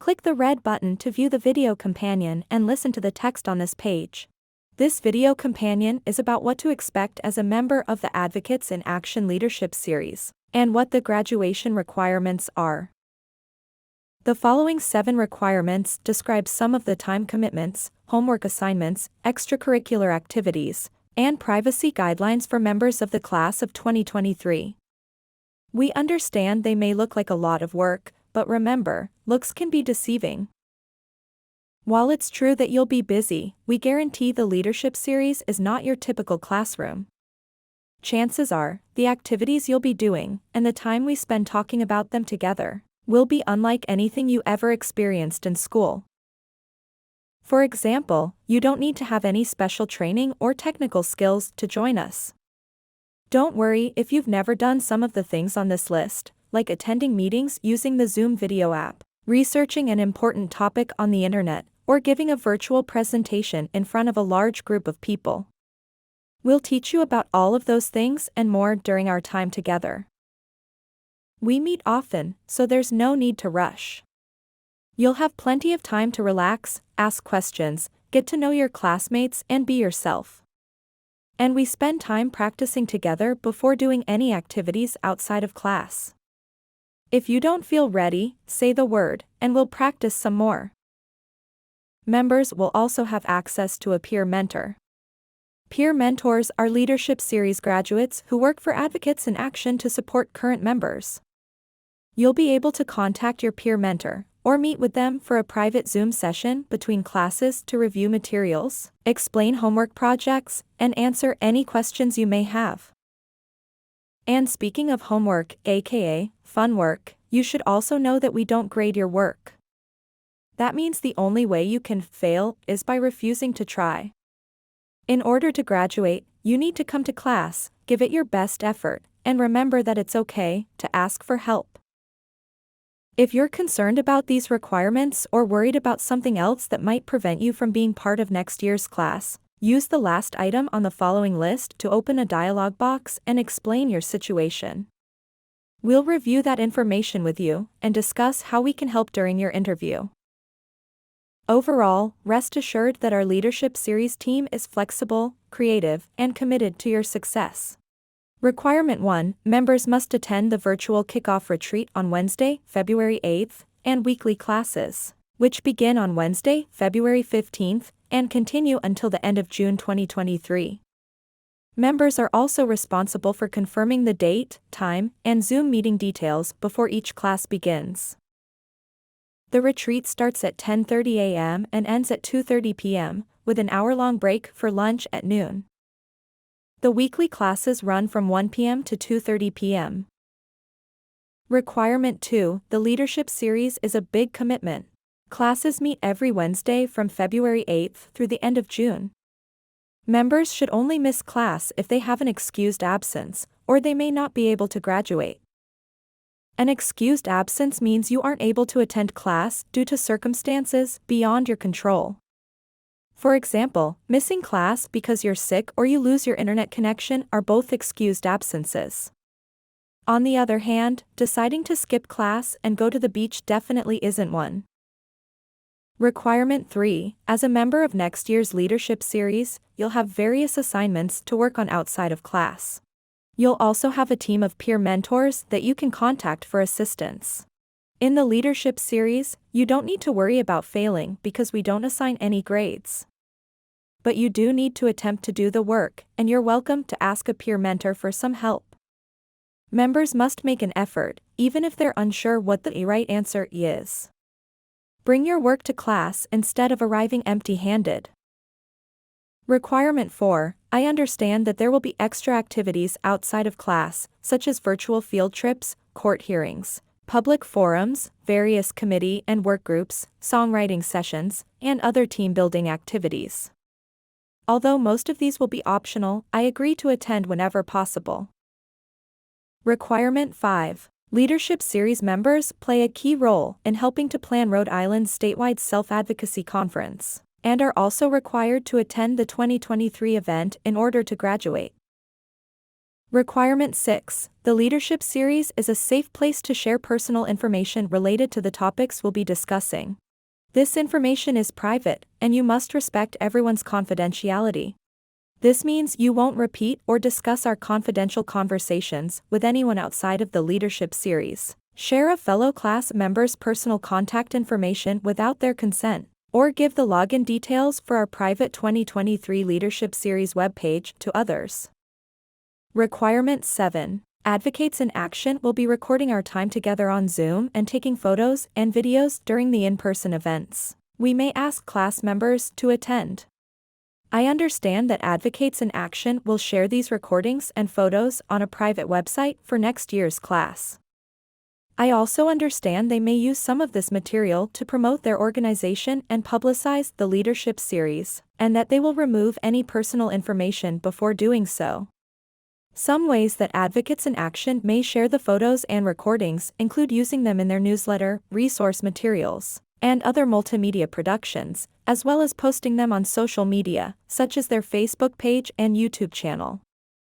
Click the red button to view the video companion and listen to the text on this page. This video companion is about what to expect as a member of the Advocates in Action Leadership Series, and what the graduation requirements are. The following 7 requirements describe some of the time commitments, homework assignments, extracurricular activities, and privacy guidelines for members of the class of 2023. We understand they may look like a lot of work, but remember, looks can be deceiving. While it's true that you'll be busy, we guarantee the Leadership Series is not your typical classroom. Chances are, the activities you'll be doing, and the time we spend talking about them together, will be unlike anything you ever experienced in school. For example, you don't need to have any special training or technical skills to join us. Don't worry if you've never done some of the things on this list, like attending meetings using the Zoom video app, researching an important topic on the internet, or giving a virtual presentation in front of a large group of people. We'll teach you about all of those things and more during our time together. We meet often, so there's no need to rush. You'll have plenty of time to relax, ask questions, get to know your classmates, and be yourself. And we spend time practicing together before doing any activities outside of class. If you don't feel ready, say the word, and we'll practice some more. Members will also have access to a peer mentor. Peer mentors are Leadership Series graduates who work for Advocates in Action to support current members. You'll be able to contact your peer mentor, or meet with them for a private Zoom session between classes to review materials, explain homework projects, and answer any questions you may have. And speaking of homework, aka fun work, you should also know that we don't grade your work. That means the only way you can fail is by refusing to try. In order to graduate, you need to come to class, give it your best effort, and remember that it's okay to ask for help. If you're concerned about these requirements or worried about something else that might prevent you from being part of next year's class, use the last item on the following list to open a dialog box and explain your situation. We'll review that information with you and discuss how we can help during your interview. Overall, rest assured that our Leadership Series team is flexible, creative, and committed to your success. Requirement 1, members must attend the virtual kickoff retreat on Wednesday, February 8th, and weekly classes, which begin on Wednesday, February 15th, and continue until the end of June 2023. Members are also responsible for confirming the date, time, and Zoom meeting details before each class begins. The retreat starts at 10:30 a.m. and ends at 2:30 p.m., with an hour-long break for lunch at noon. The weekly classes run from 1 p.m. to 2:30 p.m. Requirement 2, the Leadership Series is a big commitment. Classes meet every Wednesday from February 8th through the end of June. Members should only miss class if they have an excused absence, or they may not be able to graduate. An excused absence means you aren't able to attend class due to circumstances beyond your control. For example, missing class because you're sick or you lose your internet connection are both excused absences. On the other hand, deciding to skip class and go to the beach definitely isn't one. Requirement 3, as a member of next year's Leadership Series, you'll have various assignments to work on outside of class. You'll also have a team of peer mentors that you can contact for assistance. In the Leadership Series, you don't need to worry about failing because we don't assign any grades. But you do need to attempt to do the work, and you're welcome to ask a peer mentor for some help. Members must make an effort, even if they're unsure what the right answer is. Bring your work to class instead of arriving empty-handed. Requirement 4, I understand that there will be extra activities outside of class, such as virtual field trips, court hearings, public forums, various committee and work groups, songwriting sessions, and other team-building activities. Although most of these will be optional, I agree to attend whenever possible. Requirement 5. Leadership Series members play a key role in helping to plan Rhode Island's statewide self-advocacy conference, and are also required to attend the 2023 event in order to graduate. Requirement 6. The Leadership Series is a safe place to share personal information related to the topics we'll be discussing. This information is private, and you must respect everyone's confidentiality. This means you won't repeat or discuss our confidential conversations with anyone outside of the Leadership Series, share a fellow class member's personal contact information without their consent, or give the login details for our private 2023 Leadership Series webpage to others. Requirement 7. Advocates in Action will be recording our time together on Zoom and taking photos and videos during the in-person events. We may ask class members to attend. I understand that Advocates in Action will share these recordings and photos on a private website for next year's class. I also understand they may use some of this material to promote their organization and publicize the Leadership Series, and that they will remove any personal information before doing so. Some ways that Advocates in Action may share the photos and recordings include using them in their newsletter, resource materials, and other multimedia productions, as well as posting them on social media, such as their Facebook page and YouTube channel.